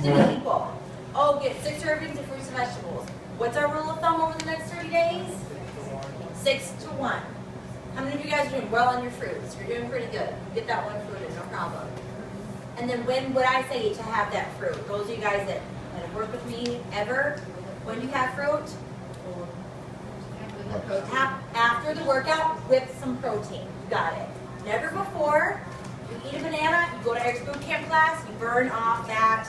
to be equal. Oh, get 6 servings of fruits and vegetables. What's our rule of thumb over the next 30 days? 6 to 1. How many of you guys are doing well on your fruits? You're doing pretty good. Get that one fruit in, no problem. And then when would I say to have that fruit? Those of you guys that have worked with me ever, when you have fruit? After the workout with some protein. You got it. Never before. You eat a banana, you go to Eric's boot camp class, you burn off that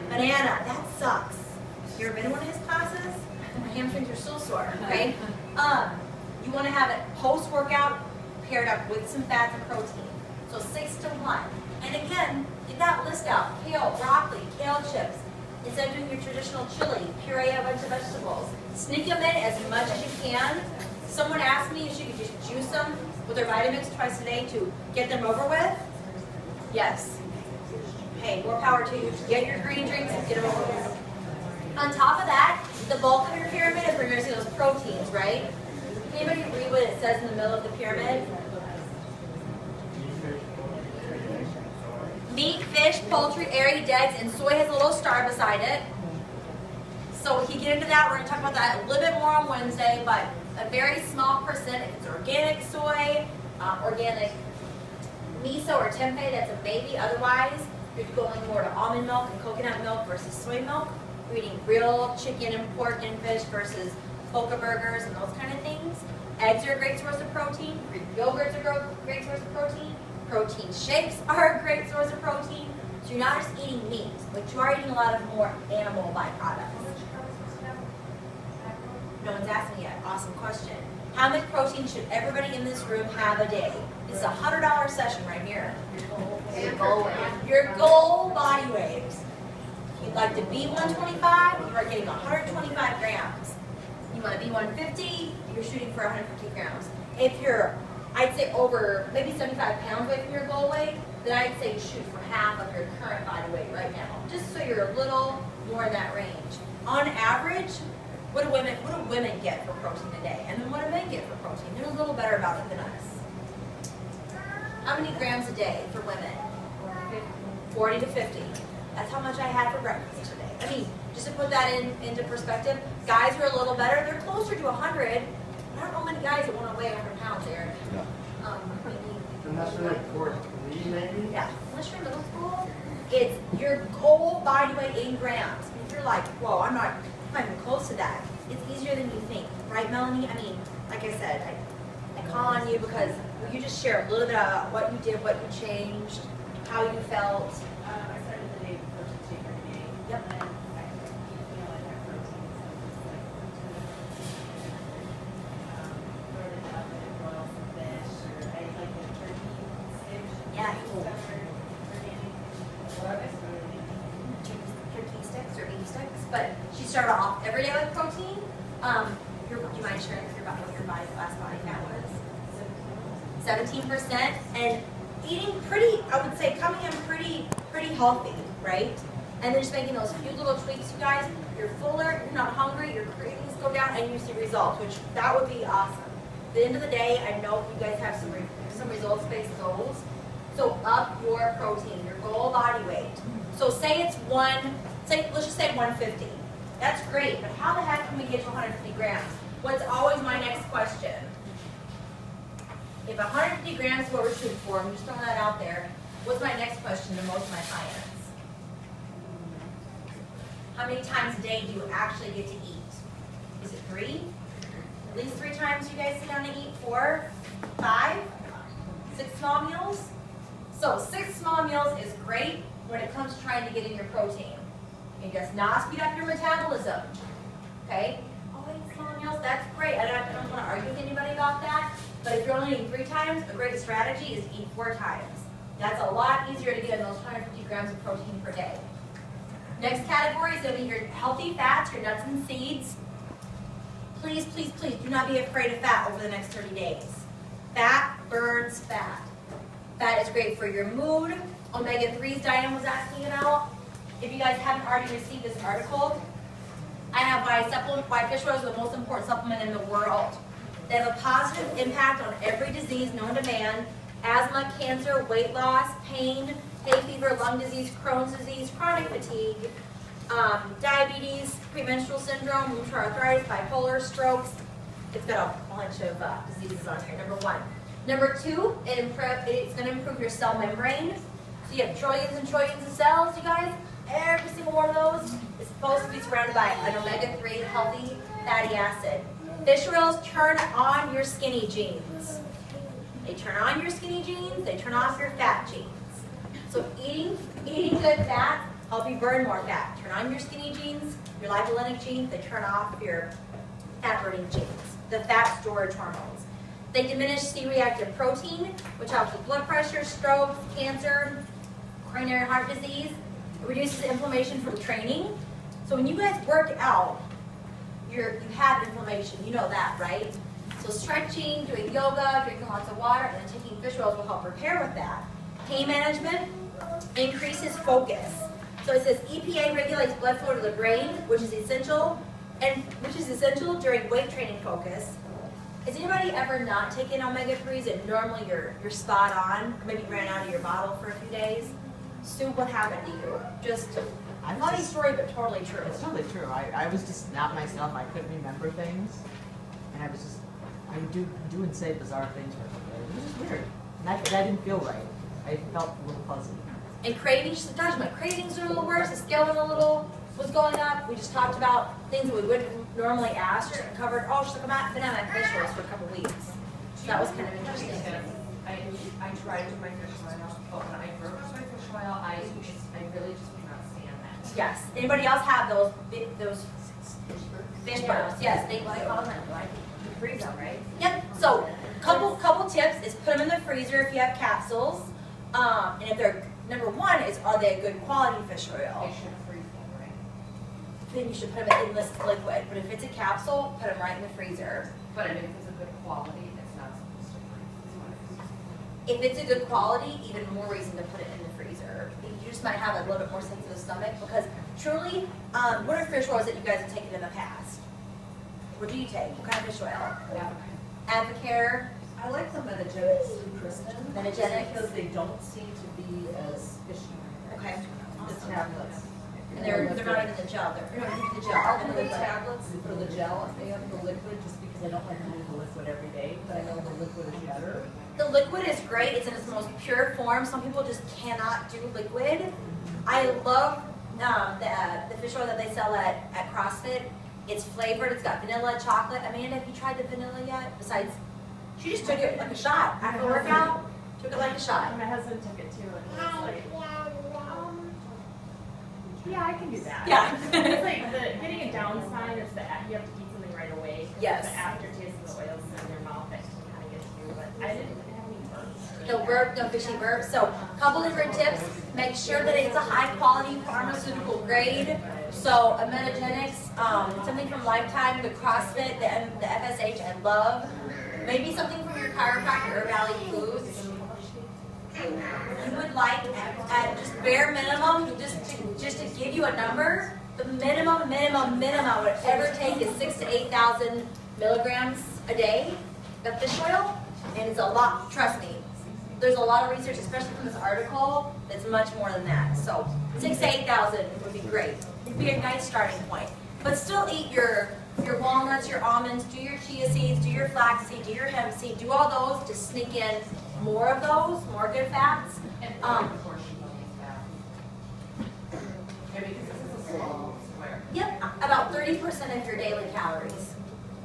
banana. That sucks. You ever been in one of his classes? My hamstrings are still sore, okay? You want to have it post-workout paired up with some fats and protein. So 6 to 1. And again, get that list out. Kale, broccoli, kale chips. Instead of doing your traditional chili, puree a bunch of vegetables. Sneak them in as much as you can. Someone asked me if she could just juice them with their Vitamix twice a day to get them over with. Yes. Hey, more power to you. Get your green drinks and get them over with. On top of that, the bulk of your pyramid is where you're going to see those proteins, right? Can anybody read what it says in the middle of the pyramid? Meat, fish, poultry, eggs, and soy has a little star beside it. So if you get into that, we're going to talk about that a little bit more on Wednesday, but a very small percent, if it's organic soy, organic miso or tempeh, that's a baby. Otherwise, you're going more to almond milk and coconut milk versus soy milk. You're eating real chicken and pork and fish versus polka burgers and those kind of things. Eggs are a great source of protein. Greek yogurts are a great source of protein. Protein shakes are a great source of protein. So you're not just eating meat, but you are eating a lot of more animal byproducts. No one's asked me yet. Awesome question. How much protein should everybody in this room have a day? This is a $100 session right here. Your goal body weight. If you'd like to be 125, you are getting 125 grams. You want to be 150, you're shooting for 150 grams. If you're, I'd say over maybe 75 pounds away from your goal weight, then I'd say shoot for half of your current body weight right now, just so you're a little more in that range. On average, what do women get for protein a day? And then what do men get for protein? They're a little better about it than us. How many grams a day for women? 40 to 50. That's how much I had for breakfast today. I mean, just to put that into perspective, guys are a little better. They're closer to 100. I don't know many guys that want to weigh 100 pounds, Eric. No. Unless you're like 4'3", maybe? Yeah, unless you're middle school, it's your goal body weight in grams. If you're like, whoa, I'm not even close to that, it's easier than you think. Right, Melanie? I mean, like I said, I call on you because you just share a little bit about what you did, what you changed, how you felt. I started the day before to take every day. Yep. And then I feel like our proteins loaded up and boil some fish, or I like the turkey sticks. Yeah. Turkey Turkey sticks or beef sticks, but she started off every day with protein. Do you mind sharing with what your last body fat was? 17%, and eating pretty, I would say coming in pretty healthy, right? And then just making those few little tweaks, you guys. You're fuller, you're not hungry, your cravings go down, and you see results, which that would be awesome. At the end of the day, I know you guys have some results-based goals. So up your protein, your goal body weight. So say it's let's just say 150. That's great, but how the heck can we get to 150 grams? What's always my next question? If 150 grams is what we're shooting for, I'm just throwing that out there, what's my next question to most of my clients? How many times a day do you actually get to eat? Is it 3? At least 3 times you guys sit down and eat? 4? 5? 6 small meals? So 6 small meals is great when it comes to trying to get in your protein. It does not speed up your metabolism. Okay? Oh, 8 small meals, that's great. I don't want to argue with anybody about that. But if you're only eating 3 times, a great strategy is to eat 4 times. That's a lot easier to get in those 150 grams of protein per day. Next category is going to be your healthy fats, your nuts and seeds. Please, please, please do not be afraid of fat over the next 30 days. Fat burns fat. Fat is great for your mood. Omega-3s Diane was asking about. If you guys haven't already received this article, I have why fish oil is the most important supplement in the world. They have a positive impact on every disease known to man: asthma, cancer, weight loss, pain, hay fever, lung disease, Crohn's disease, chronic fatigue, diabetes, premenstrual syndrome, rheumatoid arthritis, bipolar, strokes. It's got a bunch of diseases on here, number 1. Number 2, it's going to improve your cell membrane. So you have trillions and trillions of cells, you guys. Every single one of those is supposed to be surrounded by an omega-3 healthy fatty acid. Fish oils turn on your skinny jeans. They turn on your skinny jeans, they turn off your fat jeans. So eating good fat help you burn more fat. Turn on your skinny jeans, your lipolenic jeans, they turn off your fat burning jeans, the fat storage hormones. They diminish C-reactive protein, which helps with blood pressure, stroke, cancer, coronary heart disease. It reduces inflammation from training. So when you guys work out, you have inflammation, you know that, right? So stretching, doing yoga, drinking lots of water, and then taking fish oils will help repair with that. Pain management increases focus. So it says EPA regulates blood flow to the brain, which is essential during weight training focus. Has anybody ever not taken omega-3s and normally you're spot on, or maybe ran out of your bottle for a few days? Sue, what happened to you? Just a funny story, but totally true. It's totally true. I was just not myself. I couldn't remember things, and I would do and say bizarre things. It was just weird, and that didn't feel right. I felt a little fuzzy. And cravings, gosh, my cravings are a little worse. The scale was going up. We just talked about things that we wouldn't normally ask. Covered, oh, she's been on my fish oils for a couple weeks. So that was kind of interesting. I tried to do my fish oil, but when I broke my fish oil, I really just could not stand that. Yes. Anybody else have those fish burps? Yes, they call them. You freeze them, right? Yep. So couple tips is put them in the freezer if you have capsules. And if they're number 1 is, are they a good quality fish They oil? should freeze them, right? Then you should put them in this liquid. But if it's a capsule, put them right in the freezer. But I mean, if it's a good quality, it's not supposed to freeze. Is what it is. If it's a good quality, even more reason to put it in the freezer. You just might have a little bit more sensitive stomach because truly, what are fish oils that you guys have taken in the past? What do you take? What kind of fish oil? Advocare. I like the Metagenics through Kristen. Metagenics. Because they don't seem to be as fishy. Okay. The tablets. And they're not even the gel. They're not even the gel. I'll do the tablets for the gel if they have the liquid, just because I don't like to do the liquid every day, but I know the liquid is better. The liquid is great. It's in its most pure form. Some people just cannot do liquid. I love the fish oil that they sell at CrossFit. It's flavored. It's got vanilla, chocolate. Amanda, have you tried the vanilla yet? Besides, she just took it like a shot after the workout. Took it like a shot. My husband took it too, and he was like, yeah, I can do that. Yeah. It's like getting a down sign is that you have to eat something right away. Yes. The aftertaste of the oils in your mouth that can kind of get you, but I didn't have any burps. No burp, no fishy burp. So, couple different tips. Make sure that it's a high quality pharmaceutical grade. So, a Metagenics, something from Lifetime, the CrossFit, the FSH, I love. Maybe something from your chiropractor or Valley Foods. You would like at just bare minimum, just to give you a number, the minimum I would ever take is 6,000 to 8,000 milligrams a day of fish oil, and it's a lot. Trust me, there's a lot of research, especially from this article, that's much more than that. So 6,000 to 8,000 would be great. It'd be a nice starting point, but still eat your walnuts, your almonds, do your chia seeds, do your flaxseed, do your hemp seed, do all those to sneak in more of those, more good fats. And what proportion of these fats? Maybe because this is a small square. Yep, about 30% of your daily calories.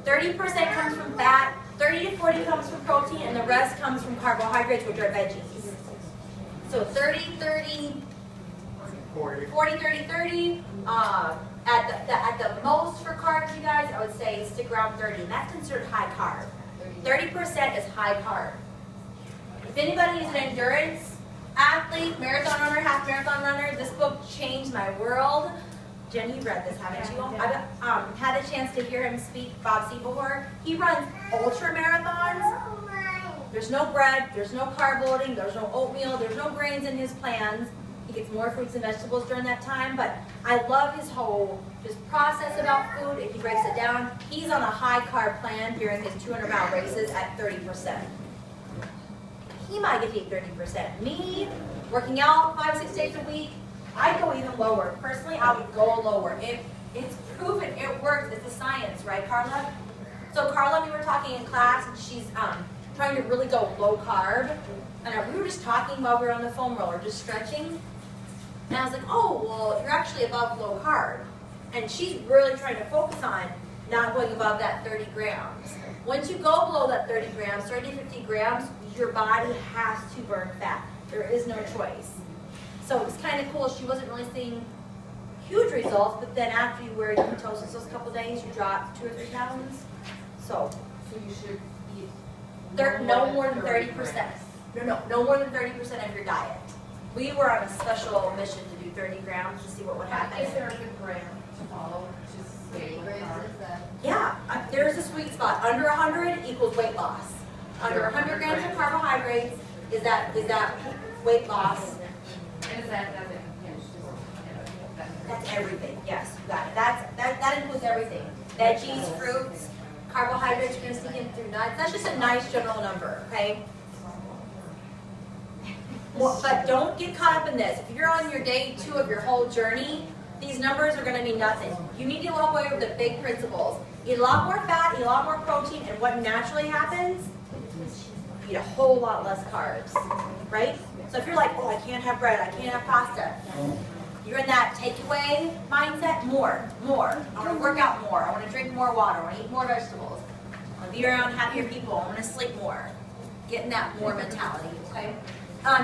30% comes from fat, 30 to 40 comes from protein, and the rest comes from carbohydrates, which are veggies. So 30, 30, 40, 30, 30. At the most for carbs, you guys, I would say stick around 30, and that's considered high carb. 30% is high carb. If anybody is an endurance athlete, marathon runner, half marathon runner, this book changed my world. Jenny, you've read this, haven't you? I've had a chance to hear him speak, Bob Seibehor. He runs ultra marathons. There's no bread, there's no carb loading, there's no oatmeal, there's no grains in his plans. He gets more fruits and vegetables during that time, but I love his whole process about food. If he breaks it down, he's on a high carb plan during his 200-mile races at 30%. he might get to eat 30%. Me, working out 5-6 days a week, I go even lower. Personally, I would go lower. It's proven, it works. It's a science, right, Carla? So Carla and we were talking in class, and she's trying to really go low carb. And we were just talking while we were on the foam roller, just stretching. And I was like, oh, well, you're actually above low carb. And she's really trying to focus on not going above that 30 grams. Once you go below that 30 grams, 30 to 50 grams, your body has to burn fat. There is no choice. So it's kind of cool. She wasn't really seeing huge results, but then after you wear ketosis those couple days, you drop 2 or 3 pounds. So you should eat. no more than 30%. No more than 30% of your diet. We were on a special mission to do 30 grams to see what would happen. Is there a good gram to follow, to stay low carb? Yeah, there's a sweet spot. Under 100 equals weight loss. Under 100 grams of carbohydrates is that weight loss. And is that doesn't, That's everything. Yes, you got it. That includes everything. Veggies, fruits, carbohydrates. You're gonna sneak in through nuts. That's just a nice general number, okay? Well, but don't get caught up in this. If you're on your day 2 of your whole journey, these numbers are going to mean nothing. You need to walk away with the big principles. Eat a lot more fat, eat a lot more protein, and what naturally happens, eat a whole lot less carbs, right? So if you're like, oh, I can't have bread, I can't have pasta, you're in that takeaway mindset, more. I want to work out more, I want to drink more water, I want to eat more vegetables, I want to be around happier people, I want to sleep more. Get in that more mentality, okay?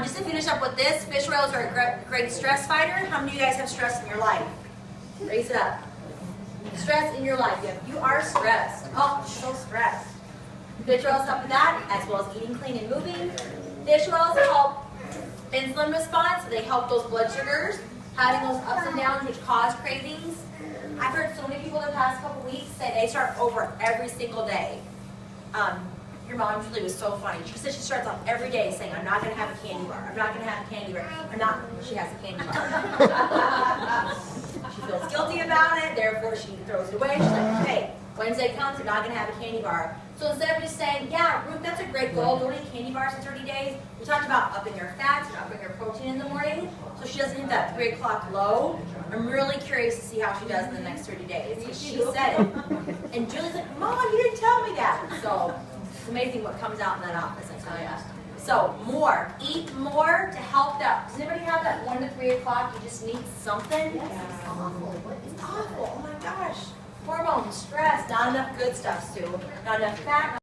Just to finish up with this, fish oils are a great stress fighter. How many of you guys have stress in your life? Raise it up. Stress in your life. You are stressed. Oh, so stressed. Fish oils help with that, as well as eating clean and moving. Fish oils help insulin response. So they help those blood sugars, having those ups and downs which cause cravings. I've heard so many people the past couple weeks say they start over every single day. Your mom usually was so funny. She said she starts off every day saying, I'm not going to have a candy bar. I'm not going to have a candy bar. She has a candy bar. She feels guilty about it, therefore she throws it away. She's like, hey, Wednesday comes, you're not going to have a candy bar. So instead of just saying, yeah, Ruth, that's a great goal, don't eat candy bars in 30 days, we talked about upping your fats and upping your protein in the morning, so she doesn't hit that 3 o'clock low. I'm really curious to see how she does in the next 30 days, because she said it. And Julie's like, Mom, you didn't tell me that. So it's amazing what comes out in that office, I tell you. So eat more to help that. Does anybody have that 1 to 3 o'clock, you just need something? It's awful. It's awful, oh my gosh. Hormones, stress, not enough good stuff, Sue. Not enough fat.